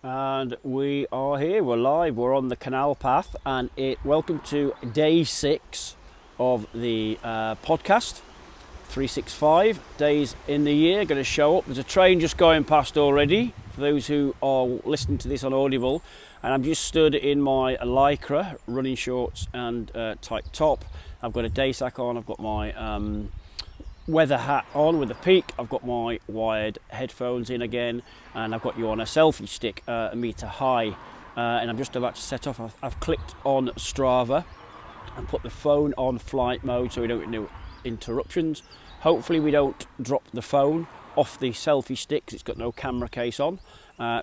And we are here, we're live, we're on the canal path, and welcome to day 6 of the podcast. 365 days in the year, going to show up. There's a train just going past already, for those who are listening to this on Audible, and I'm just stood in my Lycra running shorts and tight top. I've got a day sack on, I've got my weather hat on with a peak, I've got my wired headphones in again, and I've got you on a selfie stick a metre high, and I'm just about to set off. I've clicked on Strava and put the phone on flight mode so we don't get no interruptions. Hopefully we don't drop the phone off the selfie stick because it's got no camera case on,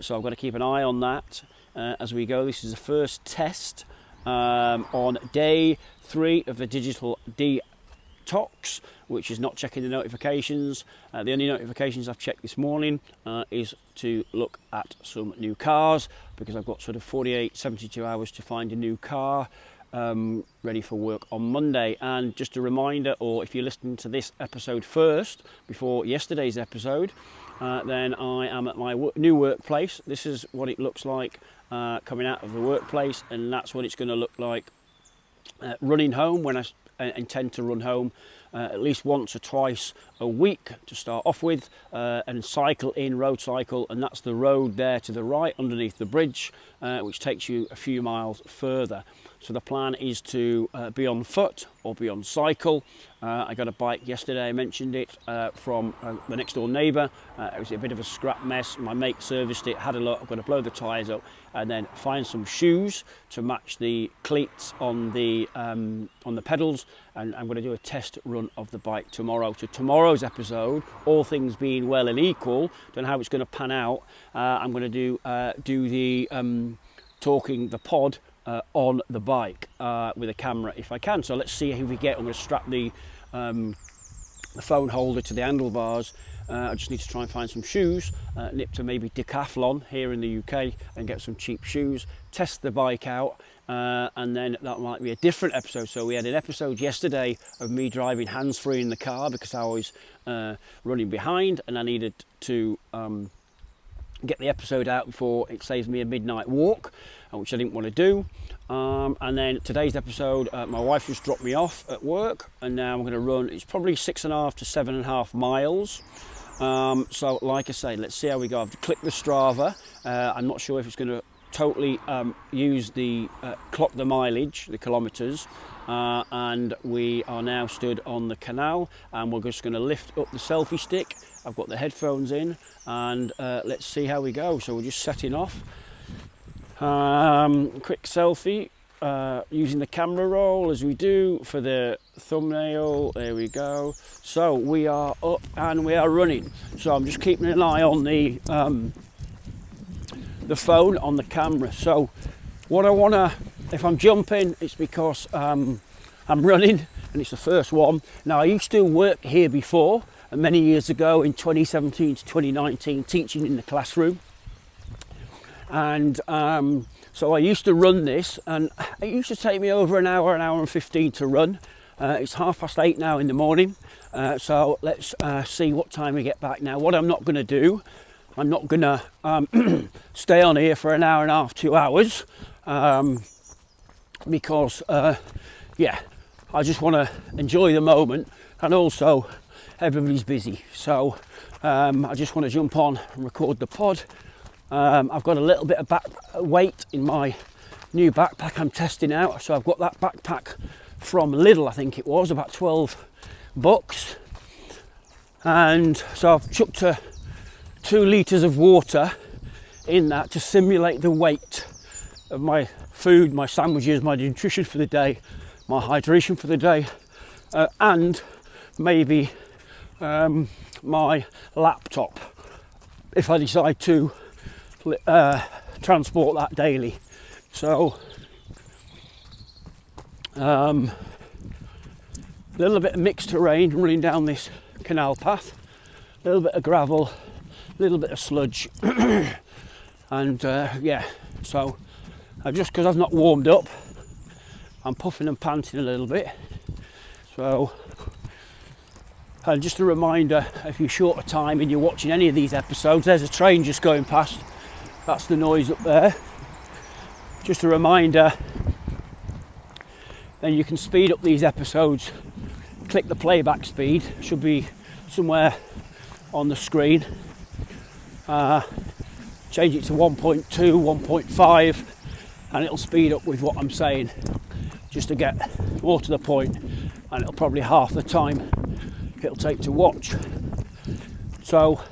so I've got to keep an eye on that as we go. This is the first test on day 3 of the digital Detox, which is not checking the notifications. The only notifications I've checked this morning is to look at some new cars, because I've got sort of 48, 72 hours to find a new car ready for work on Monday. And just a reminder, or if you're listening to this episode first, before yesterday's episode, then I am at my new workplace. This is what it looks like coming out of the workplace, and that's what it's going to look like running home, when I intend to run home at least once or twice a week to start off with, and cycle in, road cycle, and that's the road there to the right underneath the bridge, which takes you a few miles further. So the plan is to be on foot or be on cycle. I got a bike yesterday, I mentioned it, from the next door neighbour. It was a bit of a scrap mess. My mate serviced it, had a look. I've got to blow the tyres up and then find some shoes to match the cleats on the pedals, and I'm going to do a test run of the bike tomorrow. So tomorrow's episode, all things being well and equal, don't know how it's going to pan out. I'm going to do the talking the pod on the bike with a camera if I can. So let's see how we get. I'm going to strap the phone holder to the handlebars. I just need to try and find some shoes, nip to maybe Decathlon here in the UK and get some cheap shoes, test the bike out, and then that might be a different episode. So we had an episode yesterday of me driving hands-free in the car because I was running behind, and I needed to get the episode out before it saves me a midnight walk, which I didn't want to do. And then today's episode, my wife just dropped me off at work, and now I'm going to run. It's probably 6.5 to 7.5 miles. So like I say, let's see how we go. I've clicked the Strava. I'm not sure if it's going to totally use the clock the mileage, the kilometres, and we are now stood on the canal, and we're just going to lift up the selfie stick. I've got the headphones in, and let's see how we go. So we're just setting off. Quick selfie using the camera roll as we do for the thumbnail. There we go. So we are up and we are running. So I'm just keeping an eye on the phone on the camera. So what I want to, if I'm jumping, it's because I'm running and it's the first one. Now I used to work here before, many years ago in 2017 to 2019, teaching in the classroom. And so I used to run this, and it used to take me over an hour and 15 to run. It's 8:30 now in the morning, so let's see what time we get back now. What I'm not going to do, I'm not going to stay on here for an hour and a half, 2 hours, because yeah, I just want to enjoy the moment, and also everybody's busy, so I just want to jump on and record the pod. I've got a little bit of back weight in my new backpack I'm testing out. So I've got that backpack from Lidl, I think it was, about $12. And so I've chucked 2 litres of water in that to simulate the weight of my food, my sandwiches, my nutrition for the day, my hydration for the day, and maybe my laptop if I decide to transport that daily. So a little bit of mixed terrain running down this canal path, a little bit of gravel, a little bit of sludge, and yeah, so just because I've not warmed up, I'm puffing and panting a little bit. So, and just a reminder, if you're short of time and you're watching any of these episodes, there's a train just going past. That's the noise up there. Just a reminder, then you can speed up these episodes. Click the playback speed, should be somewhere on the screen. Change it to 1.2, 1.5, and it'll speed up with what I'm saying, just to get more to the point, and it'll probably half the time it'll take to watch. So,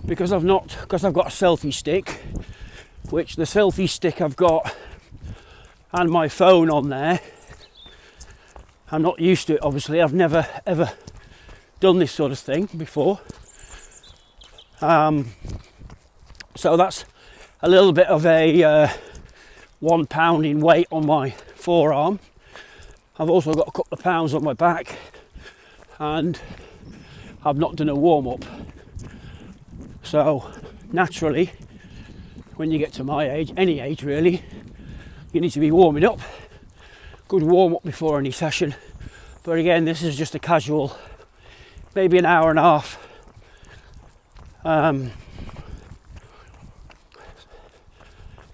because I've got a selfie stick, which the selfie stick I've got and my phone on there, I'm not used to it, obviously. I've never ever done this sort of thing before. So that's a little bit of a 1 pound in weight on my forearm. I've also got a couple of pounds on my back, and I've not done a warm-up. So naturally, when you get to my age, any age really, you need to be warming up. Good warm-up before any session. But again, this is just a casual, maybe an hour and a half.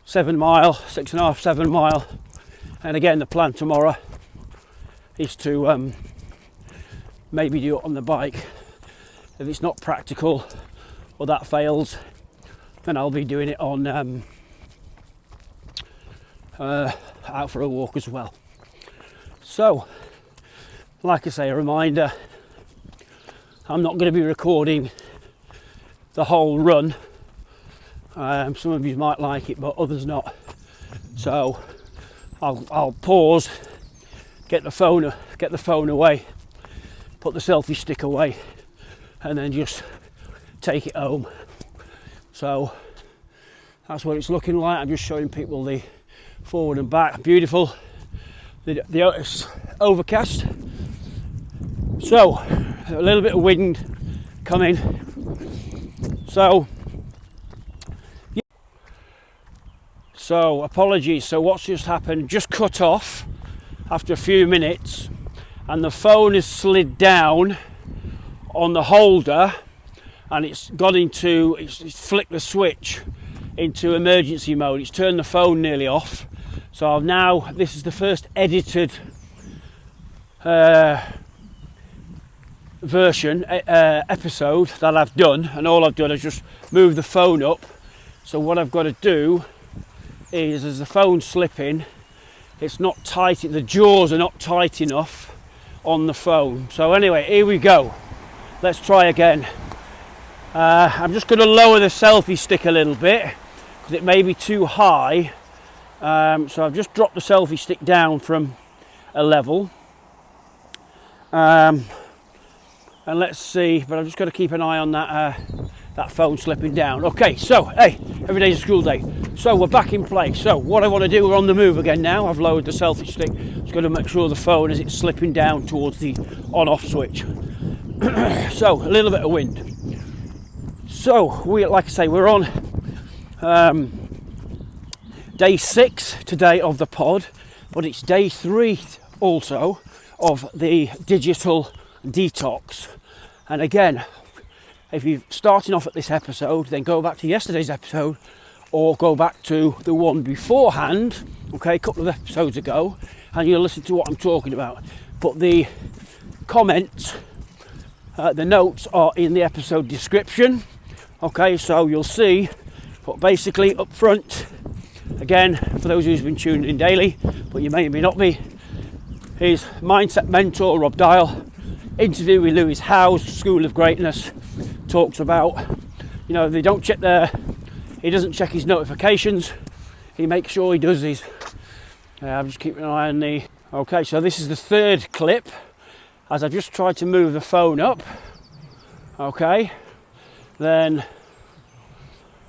7 mile, 6.5, 7 mile. And again, the plan tomorrow is to maybe do it on the bike. If it's not practical or that fails, then I'll be doing it on out for a walk as well. So, like I say, a reminder, I'm not going to be recording the whole run. Some of you might like it, but others not. So I'll pause, get the phone away, put the selfie stick away, and then just take it home. So that's what it's looking like. I'm just showing people the forward and back. Beautiful. It's overcast. So a little bit of wind coming. So apologies. So what's just happened? Just cut off after a few minutes, and the phone has slid down on the holder, and it's flicked the switch into emergency mode. It's turned the phone nearly off. So this is the first edited episode that I've done, and all I've done is just move the phone up. So what I've got to do is, as the phone's slipping, it's not tight, the jaws are not tight enough on the phone. So anyway, here we go. Let's try again. I'm just going to lower the selfie stick a little bit because it may be too high. So I've just dropped the selfie stick down from a level. And let's see, but I've just got to keep an eye on that phone slipping down. Okay, so hey, every day's a school day. So we're back in place. So what I want to do, we're on the move again now. I've lowered the selfie stick. Just got to make sure the phone is slipping down towards the on-off switch. So a little bit of wind. So like I say, we're on day 6 today of the pod, but it's day 3 also of the digital detox. And again, if you're starting off at this episode, then go back to yesterday's episode or go back to the one beforehand, okay, a couple of episodes ago, and you'll listen to what I'm talking about. But the comments, the notes are in the episode description, okay, so you'll see. But basically up front, again, for those who've been tuning in daily, but you may or may not be, is mindset mentor Rob Dial. Interview with Lewis Howes, School of Greatness, talks about, they don't check he doesn't check his notifications, he makes sure he does his, I'm just keeping an eye on okay, so this is the third clip, as I've just tried to move the phone up, okay, then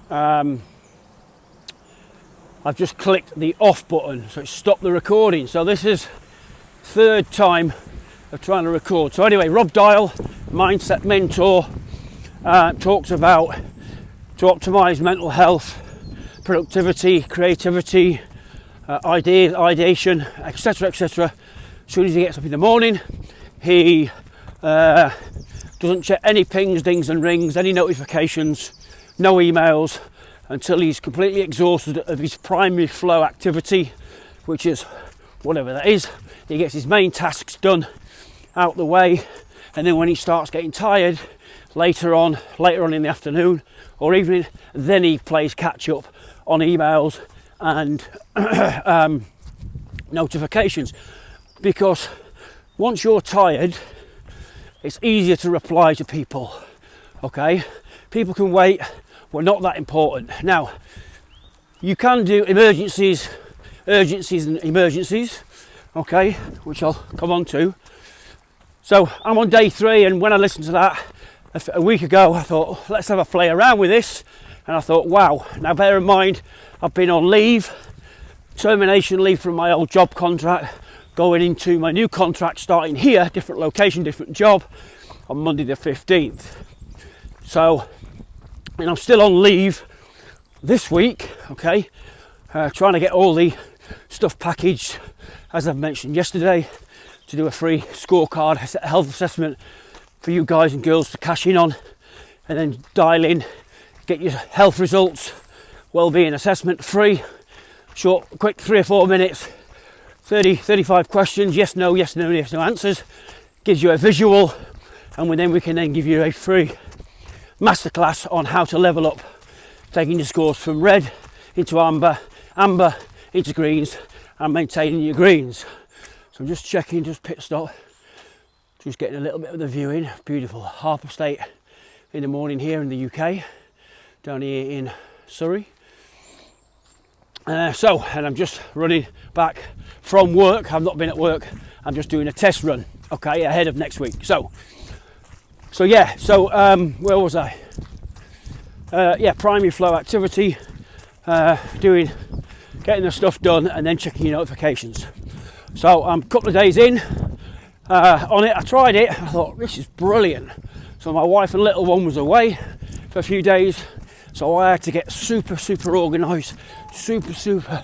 I've just clicked the off button, so it stopped the recording. So this is third time of trying to record. So anyway, Rob Dial, mindset mentor, talks about to optimize mental health, productivity, creativity, ideation, etc., etc. As soon as he gets up in the morning, he doesn't check any pings, dings and rings, any notifications, no emails, until he's completely exhausted of his primary flow activity, which is whatever that is. He gets his main tasks done out the way, and then when he starts getting tired later on in the afternoon or evening, then he plays catch up on emails and notifications. Because once you're tired, it's easier to reply to people. Okay, people can wait. We're not that important. Now, you can do emergencies, urgencies and emergencies, okay, which I'll come on to. So I'm on day 3, and when I listened to that a week ago, I thought, let's have a play around with this. And I thought, wow. Now bear in mind, I've been on leave, termination leave from my old job contract, going into my new contract starting here, different location, different job, on Monday the 15th. So, and I'm still on leave this week, okay, trying to get all the stuff packaged, as I've mentioned yesterday, to do a free scorecard health assessment for you guys and girls to cash in on, and then dial in, get your health results, well-being assessment free, short, quick 3 or 4 minutes, 35 questions, yes, no answers, gives you a visual, and then we can then give you a free masterclass on how to level up, taking your scores from red into amber into greens, and maintaining your greens. So I'm just checking, just pit stop, just getting a little bit of the view in. Beautiful Harper State in the morning here in the UK, down here in Surrey. And I'm just running back from work. I've not been at work. I'm just doing a test run, okay, ahead of next week. So where was I? Primary flow activity, getting the stuff done, and then checking your notifications. So I'm a couple of days in on it. I tried it. I thought, this is brilliant. So my wife and little one was away for a few days, so I had to get super organised, super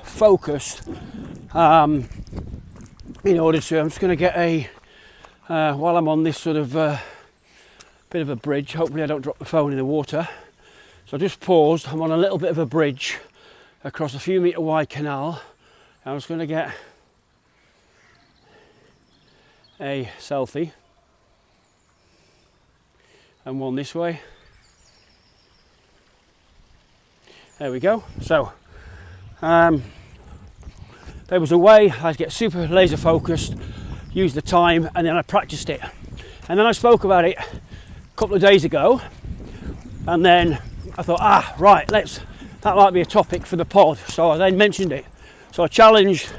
focused in order to. I'm just going to get while I'm on this sort of bit of a bridge, hopefully I don't drop the phone in the water. So I just paused. I'm on a little bit of a bridge across a few metre wide canal. I was going to get a selfie and one this way. There we go. So there was a way I'd get super laser focused, use the time, and then I practiced it, and then I spoke about it a couple of days ago, and then I thought, that might be a topic for the pod. So I then mentioned it. So I challenged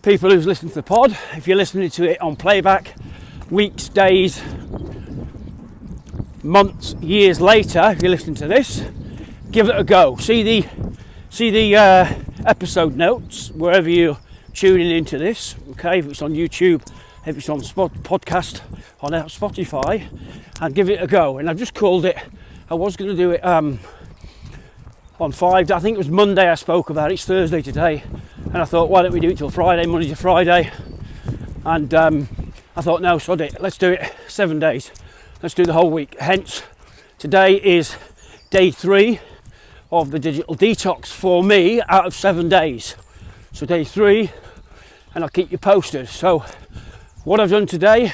people who's listening to the pod, if you're listening to it on playback, weeks, days, months, years later, if you're listening to this, give it a go. See the episode notes wherever you're tuning into this. Okay, if it's on YouTube, if it's on podcast, on Spotify, and give it a go. And I've just called it. I was going to do it on 5. I think it was Monday I spoke about it. It's Thursday today, and I thought, why don't we do it till Friday, Monday to Friday? And I thought, no, sod it. Let's do it 7 days. Let's do the whole week. Hence, today is day 3 of the digital detox for me out of 7 days. So day 3, and I'll keep you posted. So what I've done today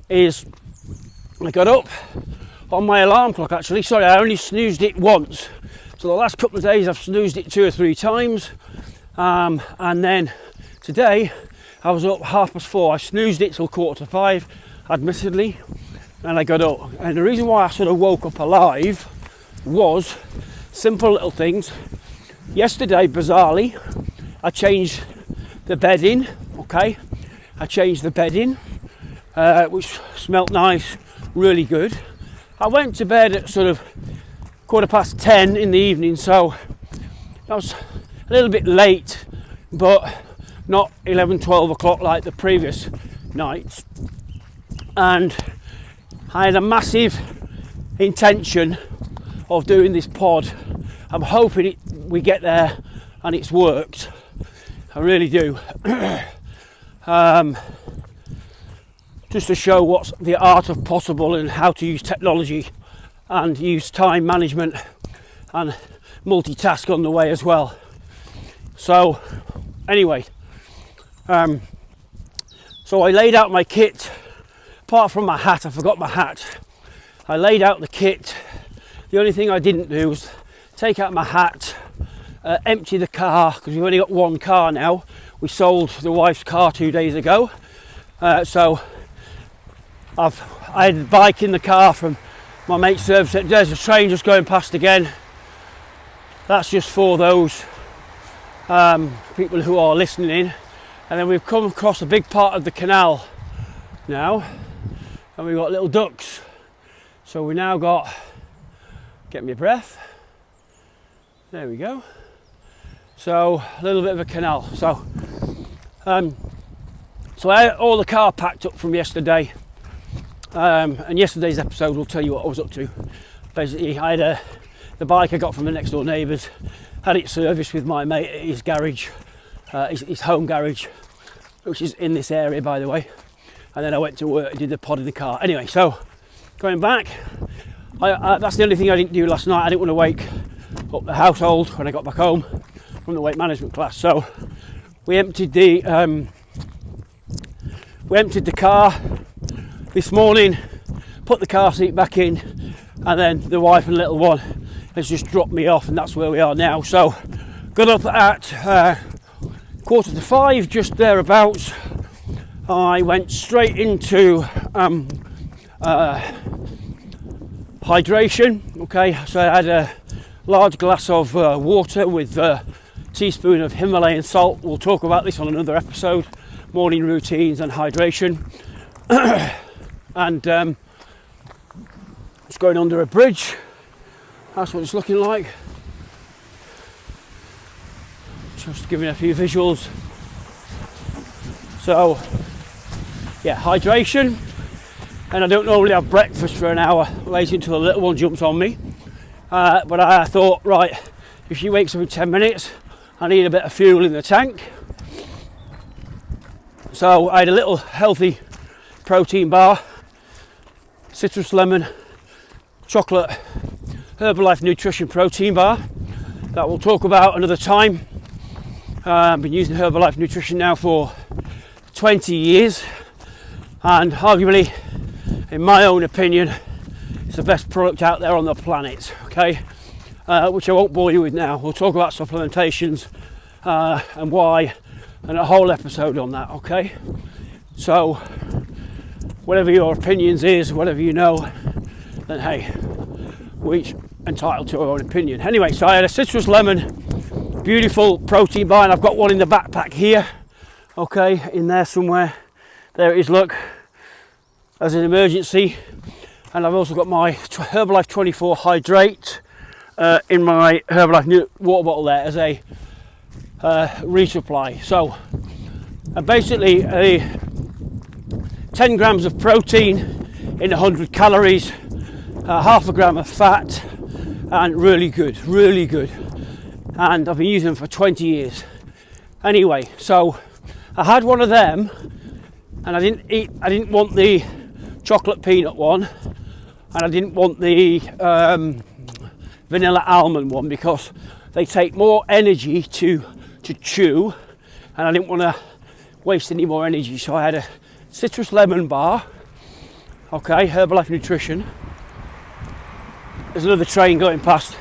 is I got up on my alarm clock, actually. Sorry, I only snoozed it once. So the last couple of days I've snoozed it 2 or 3 times. And then today I was up 4:30. I snoozed it till 4:45, admittedly, and I got up. And the reason why I sort of woke up alive was simple little things. Yesterday, bizarrely, I changed the bedding, okay? I changed the bedding, which smelt nice, really good. I went to bed at sort of 10:15 in the evening, so that was a little bit late, but not 11-12 o'clock like the previous nights. And I had a massive intention of doing this pod. I'm hoping we get there and it's worked. I really do. Just to show what's the art of possible and how to use technology and use time management and multitask on the way as well. So anyway, so I laid out my kit. Apart from my hat, I forgot my hat. I laid out the kit. The only thing I didn't do was take out my hat, empty the car, because we've only got one car now. We sold the wife's car 2 days ago. So I had the bike in the car from my mate's service. There's a train just going past again. That's just for those people who are listening in. And then we've come across a big part of the canal now, and we've got little ducks. So we now got, get me a breath, there we go. So a little bit of a canal. So so I had all the car packed up from yesterday, and yesterday's episode will tell you what I was up to. Basically, I had the bike I got from the next door neighbours, had it serviced with my mate at his garage, his home garage, which is in this area, by the way. And then I went to work and did the pod in the car. Anyway, so going back, that's the only thing I didn't do last night. I didn't want to wake up the household when I got back home from the weight management class. So we emptied the car this morning, put the car seat back in, and then the wife and little one has just dropped me off, and that's where we are now. So got up at 4:45, just thereabouts. I went straight into hydration. Okay, so I had a large glass of water with a teaspoon of Himalayan salt. We'll talk about this on another episode, morning routines and hydration. And it's going under a bridge. That's what it's looking like. Just giving a few visuals. So yeah, hydration. And I don't normally have breakfast for an hour, waiting until the little one jumps on me. But I thought, right, if she wakes up in 10 minutes, I need a bit of fuel in the tank. So I had a little healthy protein bar, citrus lemon, chocolate, Herbalife Nutrition protein bar that we'll talk about another time. I've been using Herbalife Nutrition now for 20 years, and arguably, in my own opinion, it's the best product out there on the planet, okay? Which I won't bore you with now. We'll talk about supplementations and why, and a whole episode on that, okay? So, whatever your opinions is, whatever you know, then hey, we're each entitled to our own opinion. Anyway, so I had a citrus lemon, beautiful protein bar, and I've got one in the backpack here, okay, in there somewhere. There it is, look, as an emergency. And I've also got my Herbalife 24 Hydrate in my Herbalife water bottle there as a resupply. So basically 10 grams of protein in 100 calories, half a gram of fat, and really good. And I've been using them for 20 years. Anyway, so I had one of them, and I didn't want the chocolate peanut one, and I didn't want the vanilla almond one because they take more energy to chew, and I didn't want to waste any more energy. So I had a citrus lemon bar, okay, Herbalife Nutrition. There's another train going past,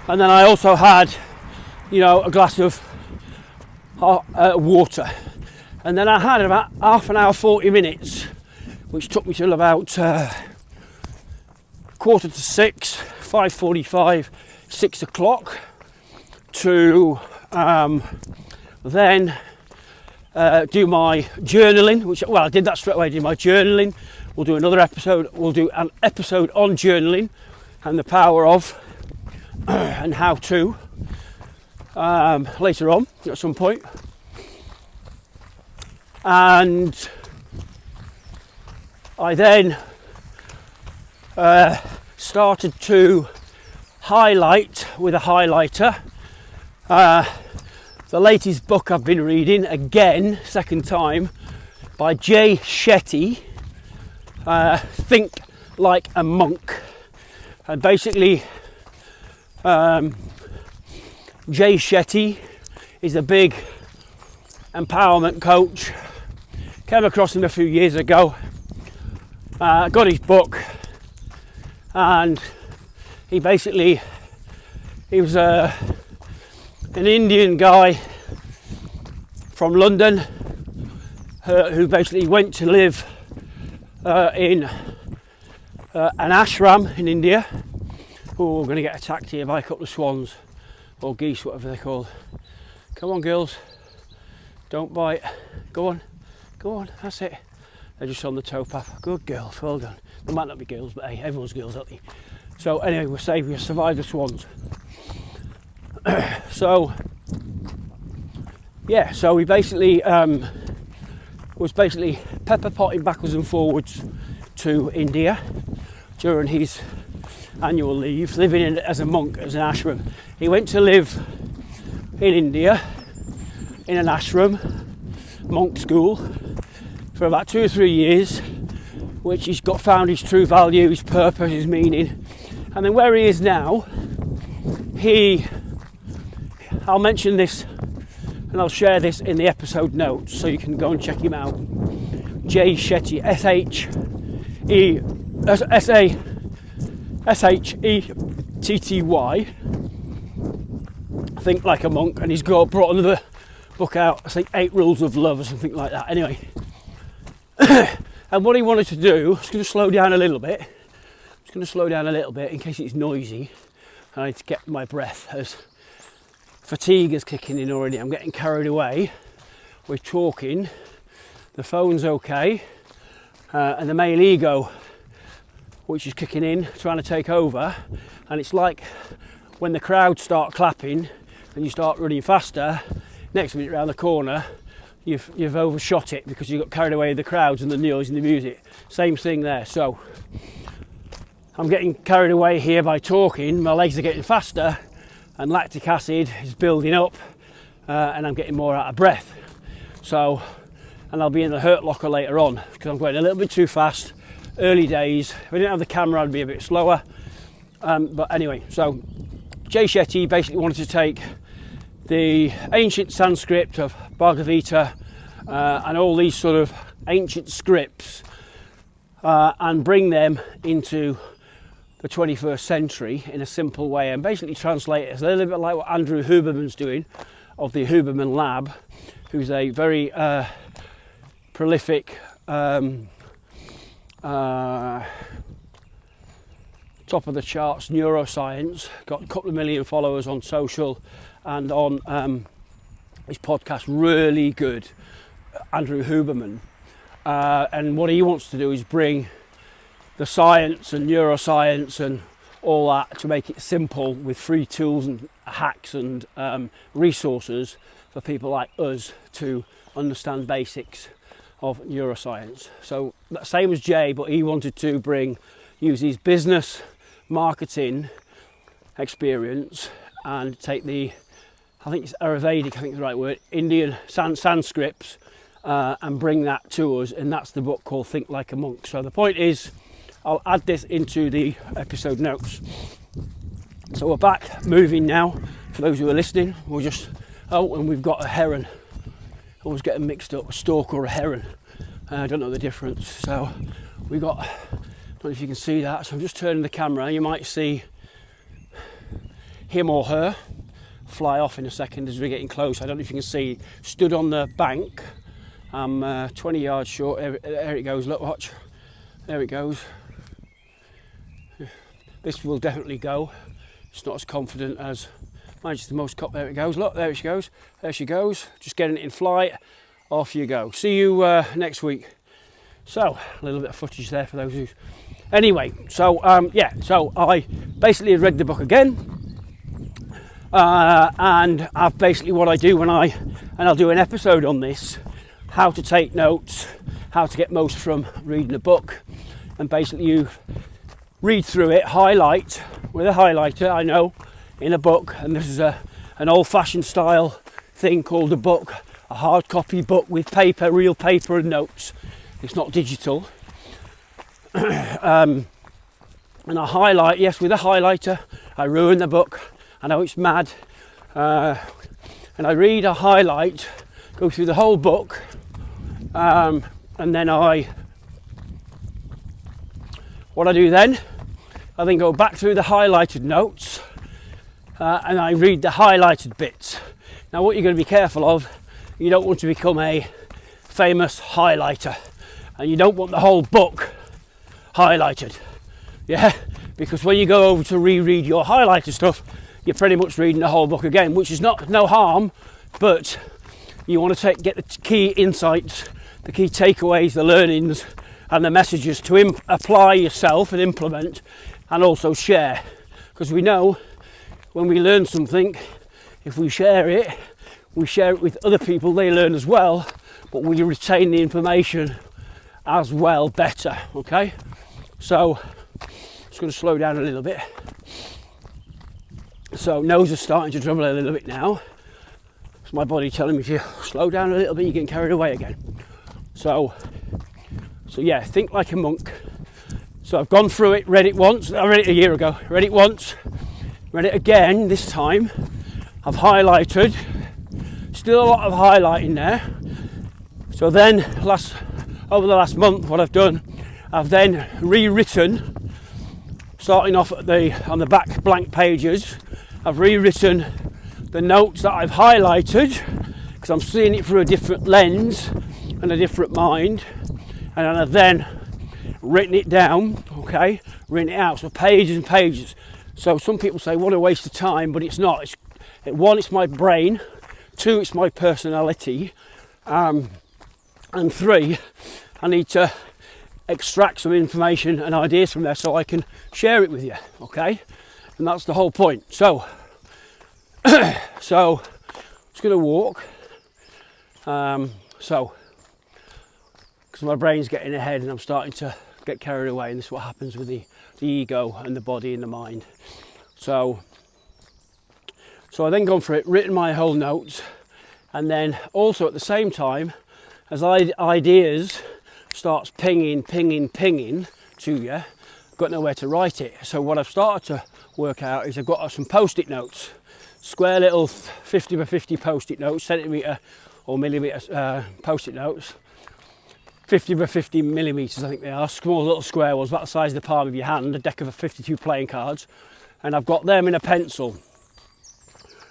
and then I also had, a glass of water, and then I had about half an hour, 40 minutes, which took me till about 5:45, 6 o'clock, to then do my journaling, I did that straight away. I did my journaling. We'll do another episode. We'll do an episode on journaling and the power of and how to later on at some point. And I then started to highlight with a highlighter. The latest book I've been reading, again, second time, by Jay Shetty, Think Like a Monk. And basically, Jay Shetty is a big empowerment coach. Came across him a few years ago. Got his book, and he was an Indian guy from London who basically went to live in an ashram in India. Oh, we're going to get attacked here by a couple of swans or geese, whatever they're called. Come on, girls, don't bite. Go on, that's it. They're just on the towpath. Good girls, well done. They might not be girls, but hey, everyone's girls, aren't they? So anyway, we're safe. We survived the swans. So he basically was pepper potting backwards and forwards to India during his annual leave, living as a monk, as an ashram. He went to live in India in an ashram, monk school, for about 2 or 3 years, which he's found his true value, his purpose, his meaning. And then where he is now, I'll mention this and I'll share this in the episode notes so you can go and check him out. Jay Shetty, S-H-E-T-T-Y, Think Like a Monk, and he's brought another book out, I think 8 Rules of Love or something like that. Anyway, and what he wanted to do, I'm just going to slow down a little bit. In case it's noisy. I need to get my breath as fatigue is kicking in already. I'm getting carried away. We're talking. The phone's okay. And the male ego, which is kicking in, trying to take over. And it's like when the crowd start clapping and you start running faster, next minute round the corner, you've overshot it because you got carried away with the crowds and the noise and the music. Same thing there. So I'm getting carried away here by talking. My legs are getting faster and lactic acid is building up, and I'm getting more out of breath. So, and I'll be in the hurt locker later on because I'm going a little bit too fast. Early days. If I didn't have the camera, I'd be a bit slower. But anyway, so Jay Shetty basically wanted to take the ancient Sanskrit of Bhagavad Gita and all these sort of ancient scripts and bring them into the 21st century in a simple way and basically translate it. It's a little bit like what Andrew Huberman's doing of the Huberman Lab, who's a very prolific top of the charts neuroscience, got a couple of million followers on social and on his podcast, really good, Andrew Huberman. And what he wants to do is bring the science and neuroscience and all that to make it simple with free tools and hacks and resources for people like us to understand basics of neuroscience. So same as Jay, but he wanted to use his business marketing experience and take the, I think it's Ayurvedic, I think is the right word, Indian Sanskrits, and bring that to us, and that's the book called Think Like a Monk. So the point is, I'll add this into the episode notes. So we're back moving now, for those who are listening. And we've got a heron. I always get them mixed up, a stork or a heron. I don't know the difference. So we got, I don't know if you can see that, so I'm just turning the camera. You might see him or her fly off in a second as we're getting close. I don't know if you can see, stood on the bank. I'm 20 yards short. There it goes, look, watch. There it goes. This will definitely go. It's not as confident as mine's the most there it goes, look, there she goes. There she goes. Just getting it in flight. Off you go. See you next week. So, a little bit of footage there for those who... Anyway, so I basically read the book again. And I've basically what I do and I'll do an episode on this, how to take notes, how to get most from reading a book, and basically you read through it, highlight with a highlighter, I know, in a book, and this is an old-fashioned style thing called a book, a hard copy book with paper, real paper and notes. It's not digital. And I highlight, yes, with a highlighter, I ruin the book. I know it's mad. And I read a highlight, go through the whole book, and then what I do then, I then go back through the highlighted notes, and I read the highlighted bits. Now what you're going to be careful of, you don't want to become a famous highlighter, and you don't want the whole book highlighted, yeah, because when you go over to reread your highlighted stuff, you're pretty much reading the whole book again, which is no harm, but you want to get the key insights, the key takeaways, the learnings and the messages to apply yourself and implement, and also share, because we know when we learn something, if we share it with other people, they learn as well, but we retain the information as well better. Okay, so just going to slow down a little bit. So nose is starting to trouble a little bit now. It's my body telling me to slow down a little bit, you're getting carried away again. So yeah, think like a monk. So I've gone through it, read it once. I read it a year ago, read it once, read it again this time. I've highlighted, still a lot of highlighting there. So then over the last month, what I've done, I've then rewritten, starting off on the back blank pages, I've rewritten the notes that I've highlighted, because I'm seeing it through a different lens and a different mind, and I've then written it down, okay, written it out, so pages and pages. So some people say, what a waste of time, but it's not. One, it's my brain. Two, it's my personality. And three, I need to extract some information and ideas from there so I can share it with you, okay? And that's the whole point. So just going to walk. Because my brain's getting ahead and I'm starting to get carried away, and this is what happens with the ego and the body and the mind. So I then gone for it, written my whole notes, and then also at the same time, as ideas starts pinging to you, I've got nowhere to write it. So what I've started to work out is I've got some post-it notes, square little 50 by 50 post-it notes, centimetre or millimetre post-it notes, 50 by 50 millimetres I think they are, small little square ones, about the size of the palm of your hand, a deck of 52 playing cards, and I've got them in a pencil.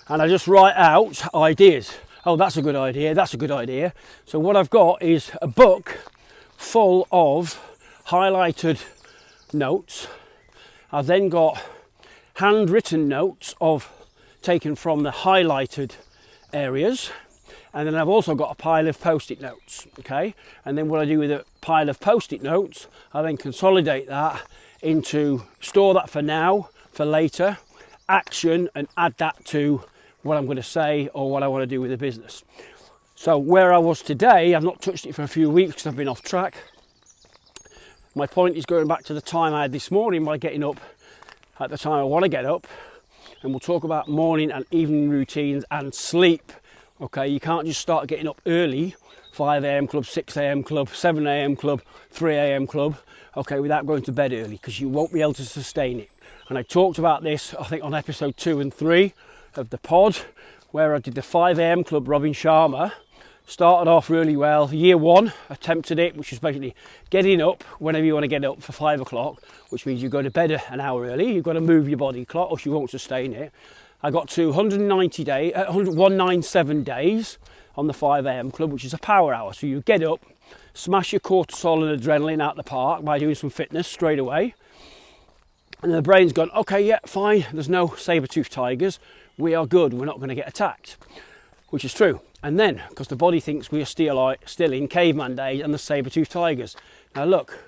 And I just write out ideas. Oh, that's a good idea, that's a good idea. So what I've got is a book full of highlighted notes. I've then got handwritten notes taken from the highlighted areas. And then I've also got a pile of post-it notes, okay? And then what I do with a pile of post-it notes, I then consolidate that into, store that for now, for later, action, and add that to what I'm going to say or what I want to do with the business. So where I was today, I've not touched it for a few weeks because I've been off track. My point is going back to the time I had this morning by getting up at the time I want to get up, and we'll talk about morning and evening routines and sleep. Okay, you can't just start getting up early, 5 a.m. club, 6 a.m. club, 7 a.m. club, 3 a.m. club, okay, without going to bed early, because you won't be able to sustain it. And I talked about this, I think, on episode 2 and 3 of the pod, where I did the 5 a.m. club, Robin Sharma. Started off really well. Year 1, attempted it, which is basically getting up whenever you want to get up for 5 o'clock, which means you go to bed an hour early. You've got to move your body clock or you won't sustain it. I got to 197 days on the 5 a.m. club, which is a power hour. So you get up, smash your cortisol and adrenaline out the park by doing some fitness straight away. And the brain's gone, okay, yeah, fine. There's no saber-toothed tigers. We are good. We're not going to get attacked, which is true. And then, because the body thinks we are still in caveman days and the saber-toothed tigers. Now look,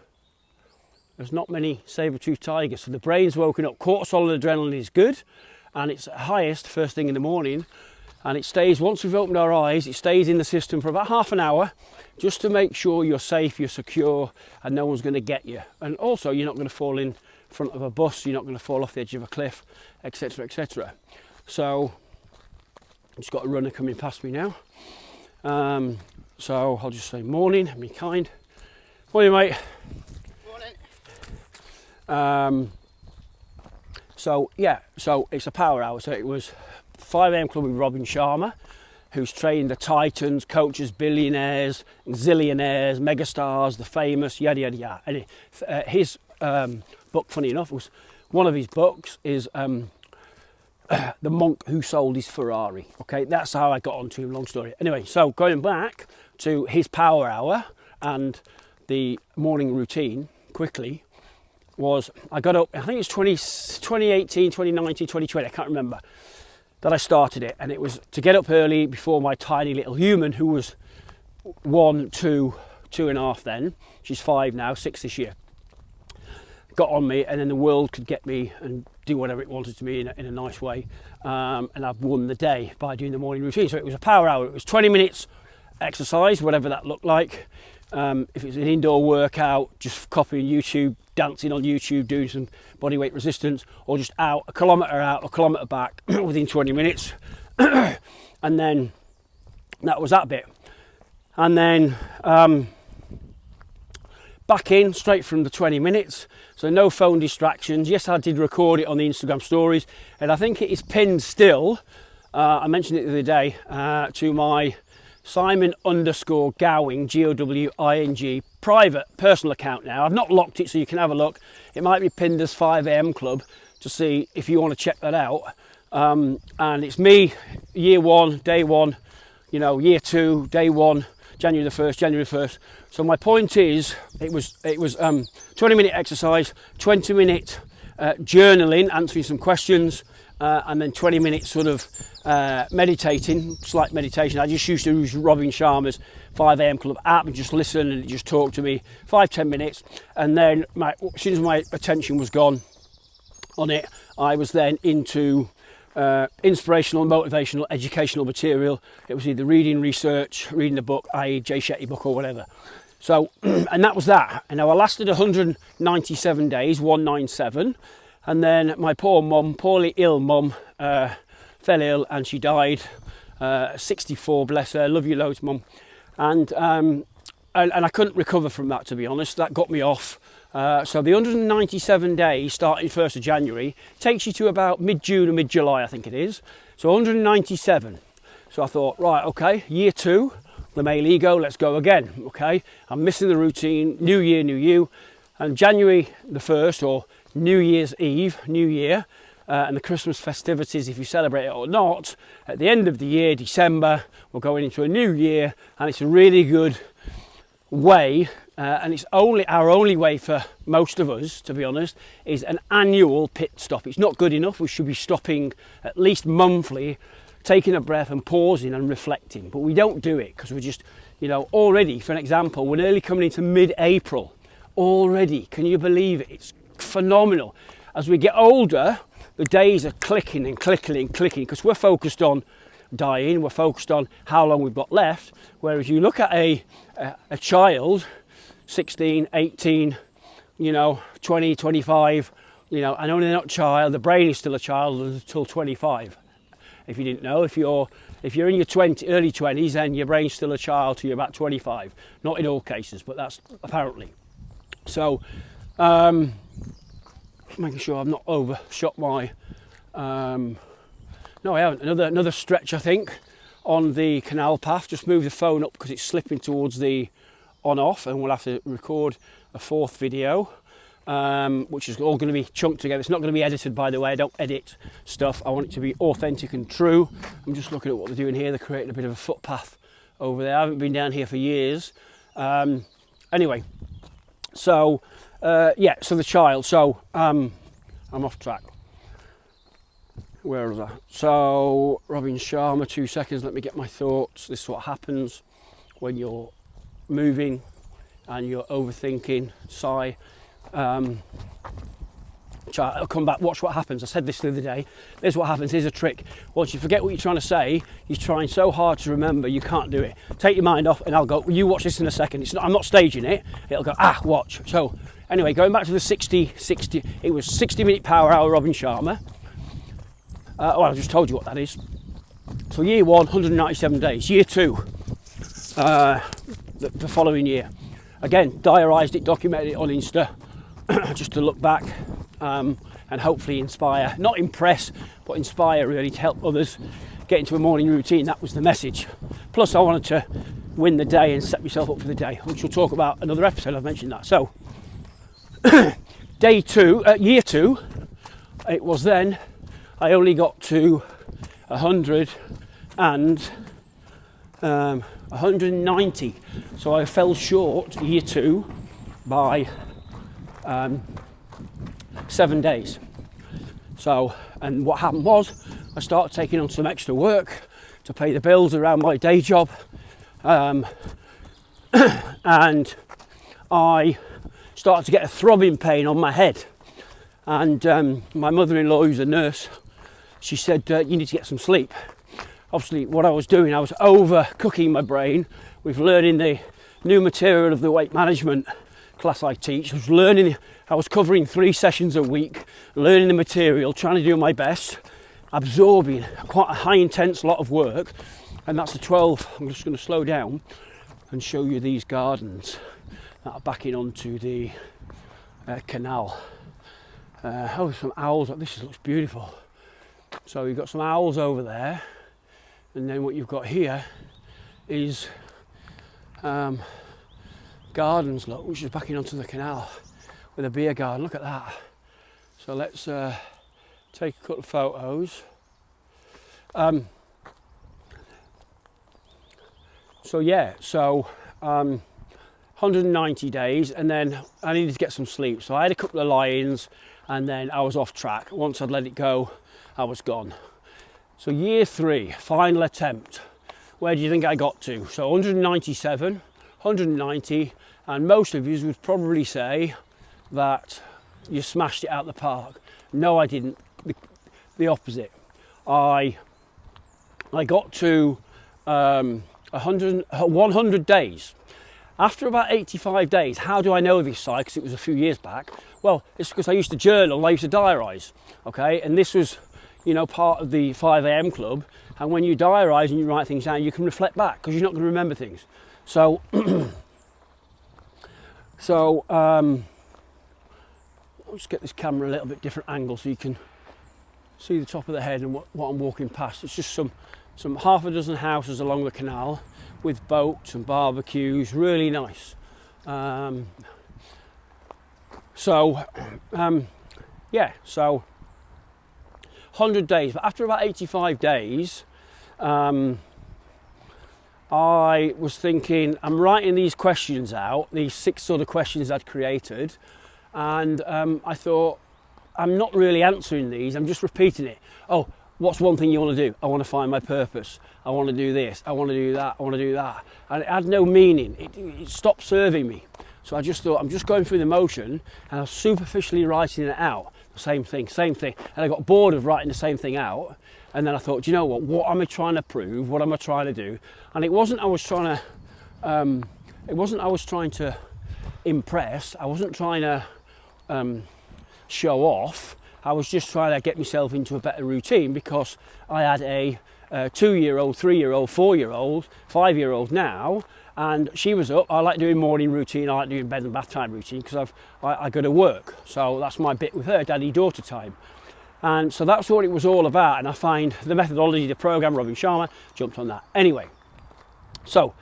there's not many saber-toothed tigers. So the brain's woken up. Cortisol and adrenaline is good. And it's highest first thing in the morning, and it stays, once we've opened our eyes, it stays in the system for about half an hour, just to make sure you're safe, you're secure, and no one's going to get you. And also you're not going to fall in front of a bus, you're not going to fall off the edge of a cliff, etc, etc. So I've just got a runner coming past me now, so I'll just say morning and be kind. Morning, mate. Morning. So it's a power hour. So it was 5 a.m. club with Robin Sharma, who's trained the titans, coaches, billionaires, zillionaires, megastars, the famous, yada yada yada. And his book, funny enough, was one of his books is The Monk Who Sold His Ferrari. Okay, that's how I got onto him. Long story. Anyway, so going back to his power hour and the morning routine quickly was I got up. I think it's 2018, 2019, 2020. I can't remember. That I started it, and it was to get up early before my tiny little human, who was 1, 2, 2.5 then. She's 5 now, 6 this year. Got on me, and then the world could get me and do whatever it wanted to me in a nice way. And I've won the day by doing the morning routine. So it was a power hour. It was 20 minutes exercise, whatever that looked like. If it was an indoor workout, just copying YouTube, dancing on YouTube, doing some body weight resistance, or just out, a kilometre back within 20 minutes. And then that was that bit. And then back in, straight from the 20 minutes. So no phone distractions. Yes, I did record it on the Instagram stories, and I think it is pinned still. I mentioned it the other day to my Simon_Gowing, Gowing, private personal account now. I've not locked it, so you can have a look. It might be pinned as 5 a.m. club to see if you want to check that out. And it's me, year 1, day 1, year 2, day 1, January the 1st. So my point is, it was 20-minute exercise, 20-minute journaling, answering some questions, and then 20 minutes sort of meditating, slight meditation. I just used to use Robin Sharma's 5 a.m. club app and just listen, and it just talked to me 5-10 minutes. And then as soon as my attention was gone on it, I was then into inspirational, motivational, educational material. It was either reading the book, i.e. Jay Shetty book or whatever. So, and that was that. And now I lasted 197 days, 197. And then my poor mum, poorly ill mum, fell ill and she died. 64, bless her. Love you loads, mum. And I couldn't recover from that, to be honest. That got me off. So the 197 days, starting 1st of January, takes you to about mid-June or mid-July, I think it is. So 197. So I thought, right, okay, year 2, the male ego, let's go again. Okay, I'm missing the routine. New year, new you. And January the 1st, or New Year's Eve, New Year, and the Christmas festivities, if you celebrate it or not, at the end of the year, December, we're going into a new year, and it's a really good way, and it's our only way for most of us, to be honest, is an annual pit stop. It's not good enough. We should be stopping at least monthly, taking a breath and pausing and reflecting, but we don't do it because we're just, already, for an example, we're nearly coming into mid-April already. Can you believe it? It's phenomenal. As we get older, the days are clicking and clicking and clicking because we're focused on dying, we're focused on how long we've got left, whereas you look at a child, 16, 18, 20, 25, and only they're not a child, the brain is still a child until 25. If you didn't know, if you're in your early 20s, then your brain's still a child till you're about 25. Not in all cases, but that's apparently. So, making sure I've not overshot my. No, I haven't. Another stretch, I think, on the canal path. Just move the phone up because it's slipping towards the on-off, and we'll have to record a 4th video, which is all going to be chunked together. It's not going to be edited, by the way. I don't edit stuff. I want it to be authentic and true. I'm just looking at what they're doing here. They're creating a bit of a footpath over there. I haven't been down here for years. Anyway, so so the child. So I'm off track. Where was I? So Robin Sharma, 2 seconds. Let me get my thoughts. This is what happens when you're moving and you're overthinking. Sigh. I'll come back, watch what happens. I said this the other day. Here's what happens. Here's a trick. Once you forget what you're trying to say, you're trying so hard to remember, you can't do it. Take your mind off and I'll go, you watch this in a second. I'm not staging it. It'll go, watch. So anyway, going back to the 60, it was 60-minute power hour Robin Sharma. I just told you what that is. So year 1, 197 days. Year 2, the following year. Again, diarised it, documented it on Insta, just to look back. And and hopefully inspire, not impress, but inspire really, to help others get into a morning routine. That was the message. Plus I wanted to win the day and set myself up for the day, which we'll talk about another episode. I've mentioned that. So year 2, it was then I only got to 190, so I fell short year 2 by 7 days. So, and what happened was I started taking on some extra work to pay the bills around my day job, and I started to get a throbbing pain on my head. And my mother-in-law, who's a nurse, she said, you need to get some sleep. Obviously, what I was doing, I was overcooking my brain with learning the new material of the weight management class I teach. I was covering 3 sessions a week, learning the material, trying to do my best, absorbing quite a high intense lot of work. And that's the 12. I'm just going to slow down and show you these gardens that are backing onto the canal. Some owls. This looks beautiful. So you've got some owls over there, and then what you've got here is gardens, look, which is backing onto the canal with a beer garden. Look at that. So let's take a couple of photos. 190 days, and then I needed to get some sleep. So I had a couple of lie-ins, and then I was off track. Once I'd let it go, I was gone. So year 3, final attempt. Where do you think I got to? So 197, 190, and most of you would probably say that you smashed it out the park. No, I didn't. The opposite. I got to 100 days. After about 85 days, how do I know this side? Because it was a few years back. Well, it's because I used to journal, I used to diarise, okay? And this was, part of the 5 a.m. club. And when you diarise and you write things down, you can reflect back because you're not going to remember things. So, I'll just get this camera a little bit different angle so you can see the top of the head and what I'm walking past. It's just some half a dozen houses along the canal with boats and barbecues, really nice. So 100 days, but after about 85 days, I was thinking, I'm writing these questions out, these 6 sort of questions I'd created, and I thought, I'm not really answering these, I'm just repeating it. Oh, what's one thing you want to do? I want to find my purpose. I want to do this. I want to do that. I want to do that. And it had no meaning. It stopped serving me. So I just thought, I'm just going through the motion, and I was superficially writing it out. The same thing. And I got bored of writing the same thing out. And then I thought, do you know what? What am I trying to prove? What am I trying to do? And it wasn't I was trying to impress. I wasn't trying to show off. I was just trying to get myself into a better routine because I had a 2-year-old, 3-year-old, 4-year-old, 5-year-old now, and she was up. I like doing morning routine. I like doing bed and bath time routine because I go to work. So that's my bit with her, daddy-daughter time. And so that's what it was all about. And I find the methodology, the program, Robin Sharma, jumped on that. Anyway, so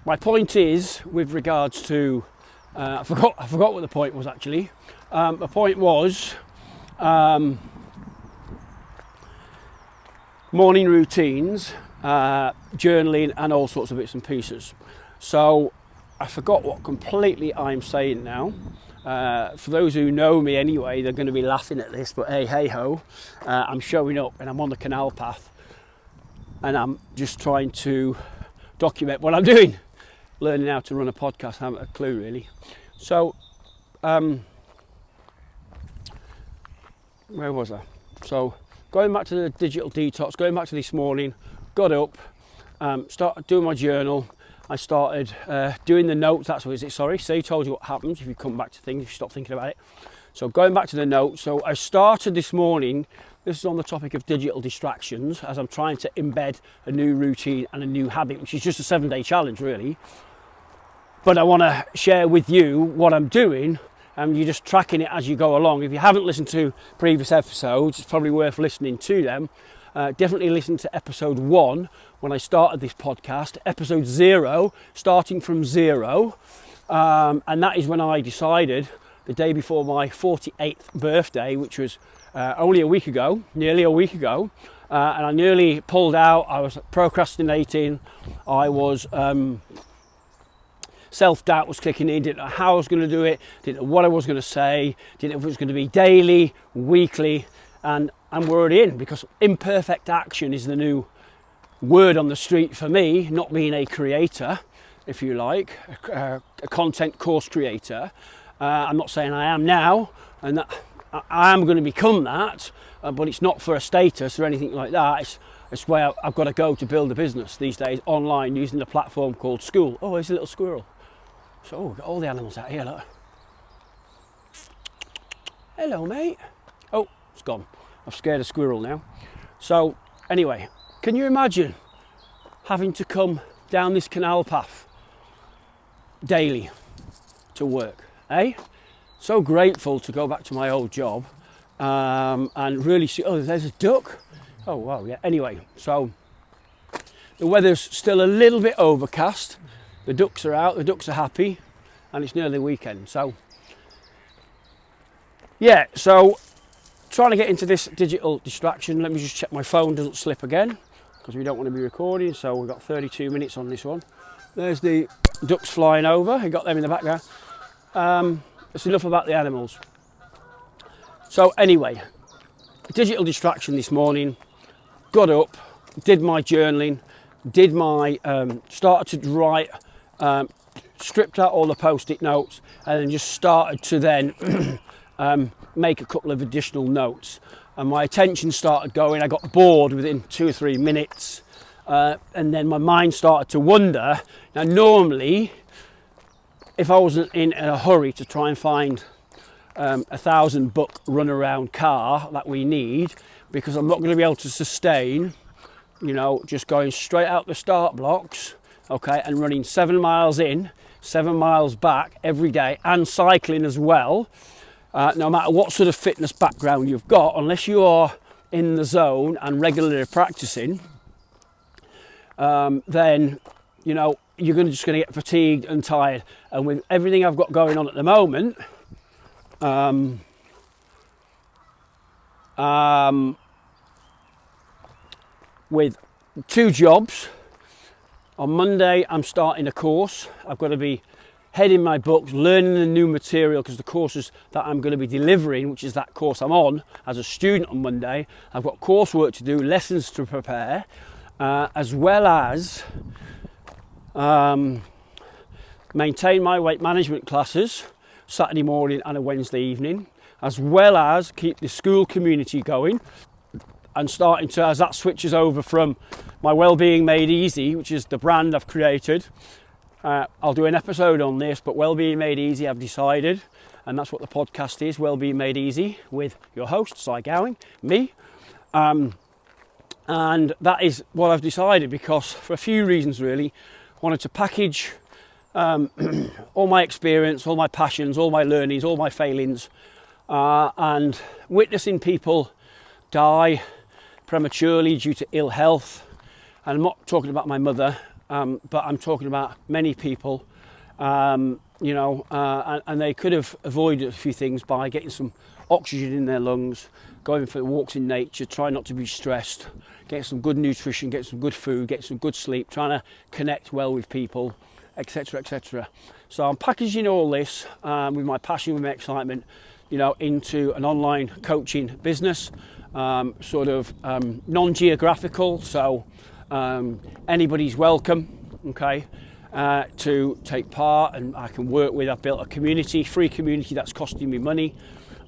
my point is with regards to, I forgot what the point was actually. The point was morning routines, journaling, and all sorts of bits and pieces. So I forgot what completely I'm saying now. For those who know me anyway, they're going to be laughing at this, but hey ho, I'm showing up and I'm on the canal path and I'm just trying to document what I'm doing, learning how to run a podcast. I haven't a clue really. So where was I? So going back to the digital detox, going back to this morning, got up, started doing my journal. I started doing the notes. That's what is it? Sorry. So you told you what happens if you come back to things, if you stop thinking about it. So going back to the notes. So I started this morning. This is on the topic of digital distractions, as I'm trying to embed a new routine and a new habit, which is just a 7-day challenge, really. But I want to share with you what I'm doing and you're just tracking it as you go along. If you haven't listened to previous episodes, it's probably worth listening to them. Definitely listen to episode 1 when I started this podcast, episode 0, starting from 0, and that is when I decided, the day before my 48th birthday, which was only a week ago, nearly a week ago, and I nearly pulled out. I was procrastinating. I was self-doubt was kicking in. Didn't know how I was going to do it. Didn't know what I was going to say. Didn't know if it was going to be daily, weekly, and we're already in, because imperfect action is the new word on the street for me. Not being a creator, if you like, a content course creator. I'm not saying I am now, and that I am going to become that, but it's not for a status or anything like that. It's where I've got to go to build a business these days online using a platform called School. Oh, there's a little squirrel. So we've got all the animals out here, look. Hello, mate. Oh, it's gone. I've scared a squirrel now. So anyway, can you imagine having to come down this canal path daily to work, eh? So grateful to go back to my old job and really see, oh, there's a duck. Oh, wow, yeah. Anyway, so the weather's still a little bit overcast. The ducks are out, the ducks are happy, and it's nearly the weekend. So, yeah, so trying to get into this digital distraction. Let me just check my phone doesn't slip again, because we don't want to be recording. So we've got 32 minutes on this one. There's the ducks flying over. You got them in the background. That's enough about the animals. So anyway, digital distraction this morning. Got up, did my journaling, did my started to write, stripped out all the post-it notes, and then just started to then make a couple of additional notes. And my attention started going. I got bored within 2 or 3 minutes, and then my mind started to wander. Now normally, if I wasn't in a hurry to try and find a 1,000-book run-around car that we need, because I'm not going to be able to sustain, you know, just going straight out the start blocks, okay, and running 7 miles in, 7 miles back every day, and cycling as well, no matter what sort of fitness background you've got, unless you are in the zone and regularly practicing, then, you know, you're just going to get fatigued and tired. And with everything I've got going on at the moment, with 2 jobs, on Monday I'm starting a course. I've got to be heading my books, learning the new material, because the courses that I'm going to be delivering, which is that course I'm on as a student on Monday, I've got coursework to do, lessons to prepare, as well as maintain my weight management classes Saturday morning and a Wednesday evening, as well as keep the school community going, and starting to, as that switches over from my Wellbeing Made Easy, which is the brand I've created, I'll do an episode on this, but Wellbeing Made Easy I've decided, and that's what the podcast is, Wellbeing Made Easy, with your host, Si Gowing, me. And that is what I've decided, because for a few reasons really. Wanted to package all my experience, all my passions, all my learnings, all my failings, and witnessing people die prematurely due to ill health. And I'm not talking about my mother, but I'm talking about many people, you know, and they could have avoided a few things by getting some oxygen in their lungs, going for walks in nature, trying not to be stressed, get some good nutrition, get some good food, get some good sleep, trying to connect well with people, etc, etc. So I'm packaging all this with my passion, with my excitement, you know, into an online coaching business, sort of non-geographical, so anybody's welcome, okay, to take part, and I can work with. I've built a community, free community, that's costing me money,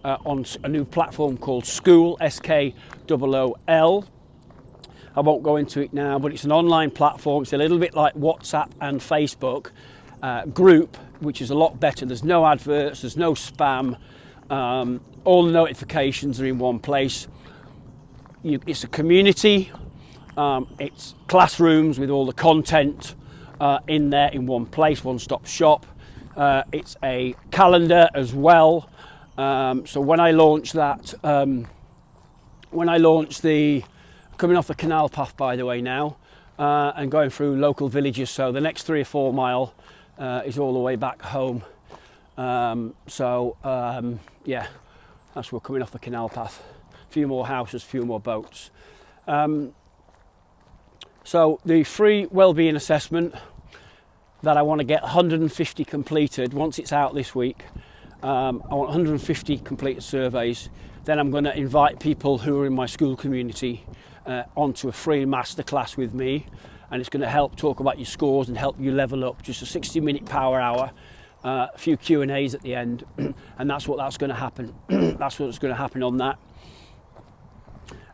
on a new platform called School, SKOOL. I won't go into it now, but it's an online platform. It's a little bit like WhatsApp and Facebook group, which is a lot better. There's no adverts, there's no spam. All the notifications are in one place. It's a community. It's classrooms with all the content in there in one place, one-stop shop. It's a calendar as well. So when I launch that, coming off the canal path, by the way, now, and going through local villages, so the next 3 or 4 mile is all the way back home. Yeah, that's we're coming off the canal path. A few more houses, a few more boats. So the free wellbeing assessment that I want to get 150 completed once it's out this week. I want 150 completed surveys. Then I'm going to invite people who are in my school community onto a free masterclass with me, and it's going to help talk about your scores and help you level up. Just a 60-minute power hour, a few Q&As at the end, and that's going to happen. That's what's going to happen on that.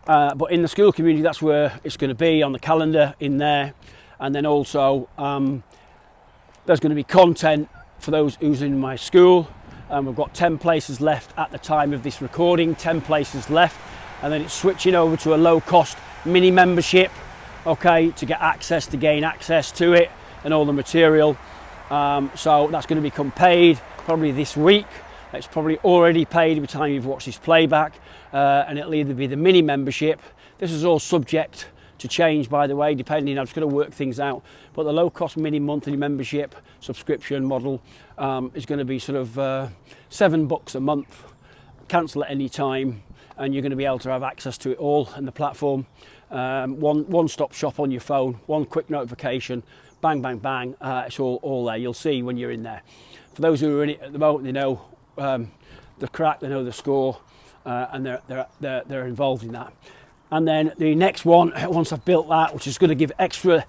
But in the school community, that's where it's going to be, on the calendar in there. And then also there's going to be content for those who's in my school. We've got 10 places left at the time of this recording, 10 places left. And then it's switching over to a low-cost mini membership, okay, to gain access to it and all the material. So that's going to become paid probably this week. It's probably already paid by the time you've watched this playback, and it'll either be the mini membership. This is all subject to change, by the way, depending. I'm just going to work things out. But the low-cost mini monthly membership subscription model is going to be sort of $7 a month. Cancel at any time, and you're going to be able to have access to it all in the platform. One-stop shop on your phone, one quick notification, bang, bang, bang. It's all there. You'll see when you're in there. For those who are in it at the moment, they know the crack, they know the score, and they're involved in that. And then the next one, once I've built that, which is going to give extra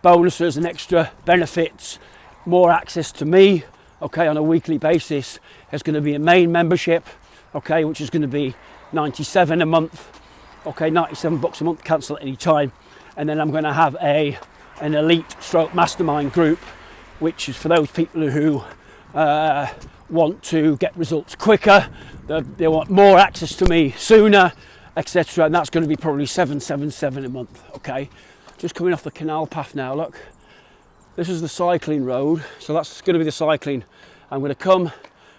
bonuses and extra benefits, more access to me, okay, on a weekly basis, is going to be a main membership, okay, which is going to be $97 a month, okay, $97 a month, cancel at any time. And then I'm going to have an elite stroke mastermind group, which is for those people who want to get results quicker, they want more access to me sooner, etc. And that's going to be probably $777 a month. Okay, just coming off the canal path now. Look, this is the cycling road, so that's going to be the cycling. I'm going to come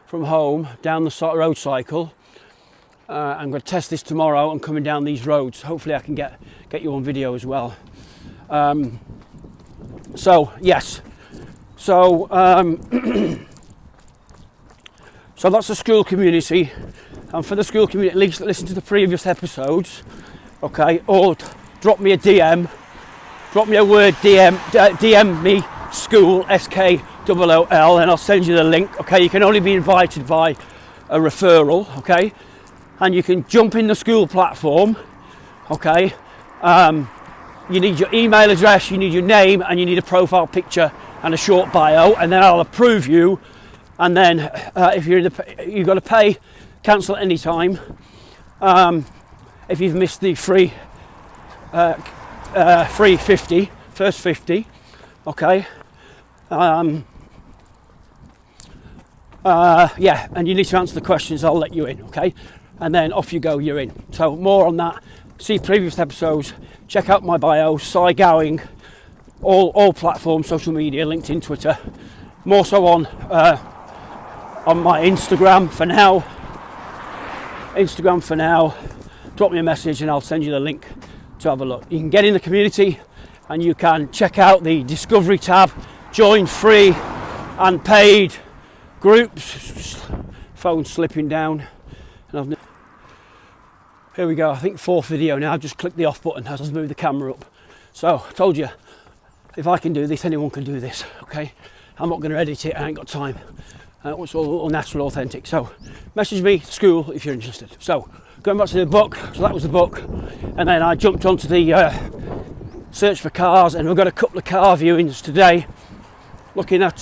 from home down the road cycle. I'm going to test this tomorrow and coming down these roads. Hopefully I can get you on video as well. So yes, so so that's the school community, and for the school community, at least listen to the previous episodes, okay, or drop me a DM, drop me a word DM me school, SKOOL, and I'll send you the link. Okay, you can only be invited by a referral, okay, and you can jump in the school platform, okay. You need your email address, you need your name, and you need a profile picture and a short bio, and then I'll approve you. And then if you've got to pay, cancel at any time. If you've missed the free 50, first 50, okay. Yeah, and you need to answer the questions, I'll let you in, okay. And then off you go, you're in. So more on that, see previous episodes, check out my bio, Cy Gowing, all platforms, social media, LinkedIn, Twitter, more so on my Instagram for now. Drop me a message and I'll send you the link to have a look. You can get in the community and you can check out the Discovery tab, join free and paid groups. Phone slipping down. And here we go, I think 4th video now. Just click the off button as I move the camera up. So I told you, if I can do this, anyone can do this, okay? I'm not going to edit it, I ain't got time. It's all natural, authentic. So message me, school, if you're interested. So going back to the book, so that was the book. And then I jumped onto the search for cars, and we've got a couple of car viewings today. Looking at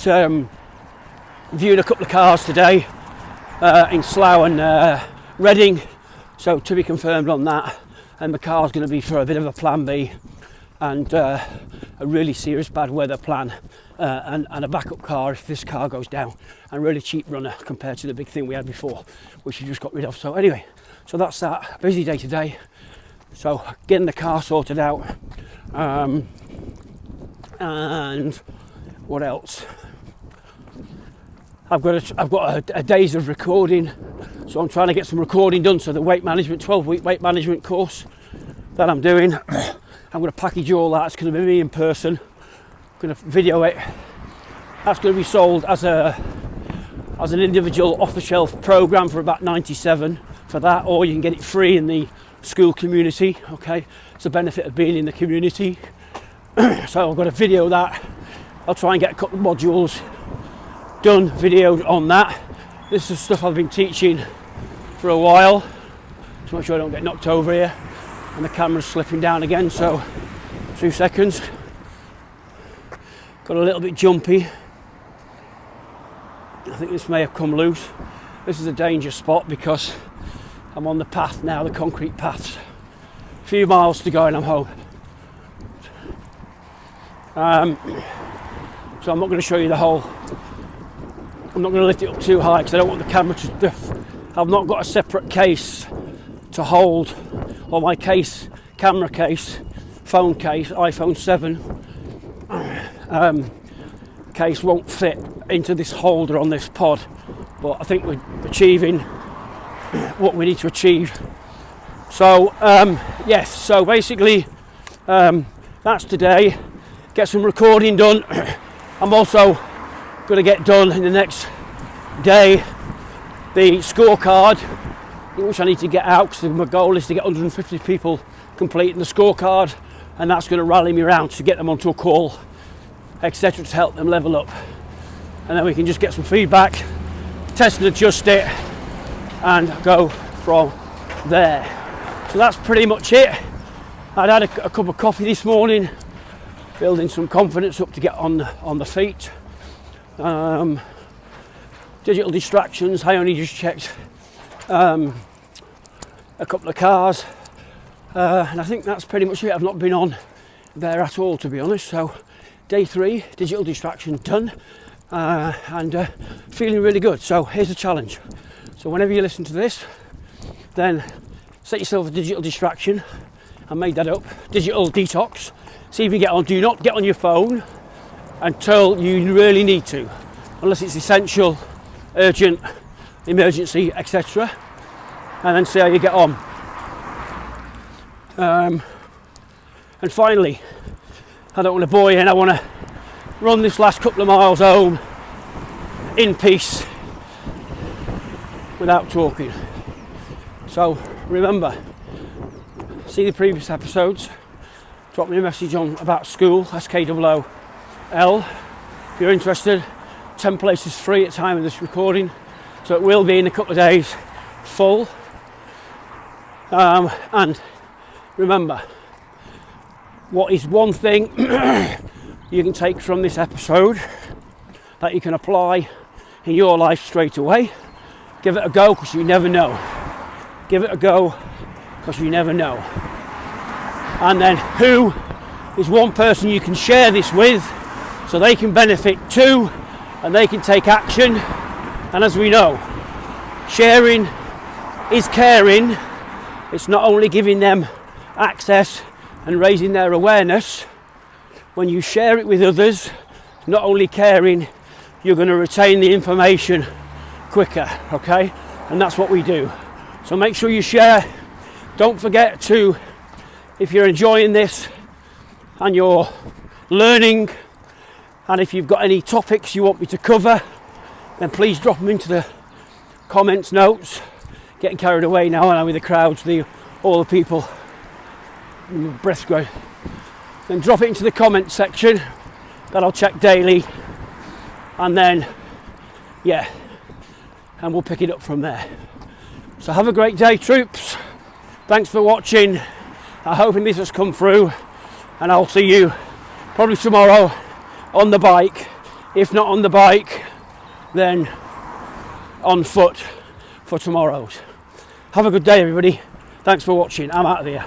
viewing a couple of cars today in Slough and Reading. So to be confirmed on that. And the car's going to be for a bit of a plan B and a really serious bad weather plan. And a backup car if this car goes down, and really cheap runner compared to the big thing we had before, which we just got rid of. So anyway, so that's that. Busy day today, so getting the car sorted out, and what else? I've got a days of recording, so I'm trying to get some recording done. So the weight management, 12-week weight management course that I'm doing, I'm going to package all that. It's going to be me in person. I'm going to video it. That's going to be sold as an individual off-the-shelf program for about $97 for that, or you can get it free in the school community. Okay, it's the benefit of being in the community. So I've got to video that. I'll try and get a couple of modules done, videoed on that. This is stuff I've been teaching for a while, to make sure I don't get knocked over here. And the camera's slipping down again, so 2 seconds. Got a little bit jumpy. I think this may have come loose. This is a danger spot because I'm on the path now, the concrete paths. A few miles to go and I'm home. So I'm not going to show you the whole. I'm not going to lift it up too high because I don't want the camera to. I've not got a separate case to hold, or my case, camera case, phone case, iPhone 7 case won't fit into this holder on this pod, but I think we're achieving what we need to achieve. So yes, so basically that's today. Get some recording done. I'm also going to get done in the next day the scorecard, which I need to get out because my goal is to get 150 people completing the scorecard, and that's going to rally me around to get them onto a call, etc., to help them level up. And then we can just get some feedback, test and adjust it, and go from there. So that's pretty much it. I'd had a cup of coffee this morning, building some confidence up to get on the feet. Digital distractions, I only just checked a couple of cars, and I think that's pretty much it. I've not been on there at all, to be honest. So day 3, digital distraction done, and feeling really good. So here's a challenge. So whenever you listen to this, then set yourself a digital distraction. I made that up, digital detox. See if you get on. Do not get on your phone until you really need to, unless it's essential, urgent, emergency, etc. And then see how you get on. And finally, I don't want to bore you, and I want to run this last couple of miles home in peace without talking. So remember, see the previous episodes. Drop me a message on about school, SKOOL. If you're interested, 10 places free at the time of this recording, so it will be in a couple of days full. And remember, what is one thing you can take from this episode that you can apply in your life straight away? Give it a go, because you never know. Give it a go, because you never know. And then who is one person you can share this with so they can benefit too, and they can take action. And as we know, sharing is caring. It's not only giving them access and raising their awareness. When you share it with others, not only caring, you're going to retain the information quicker, okay? And that's what we do. So make sure you share. Don't forget to, if you're enjoying this and you're learning, and if you've got any topics you want me to cover, then please drop them into the comments notes. Getting carried away now, and I'm with the crowds, all the people, breath going. Then drop it into the comment section that I'll check daily, and then yeah, and we'll pick it up from there. So have a great day, troops. Thanks for watching. I'm hoping this has come through, and I'll see you probably tomorrow on the bike. If not on the bike, then on foot for tomorrow's. Have a good day, everybody. Thanks for watching. I'm out of here.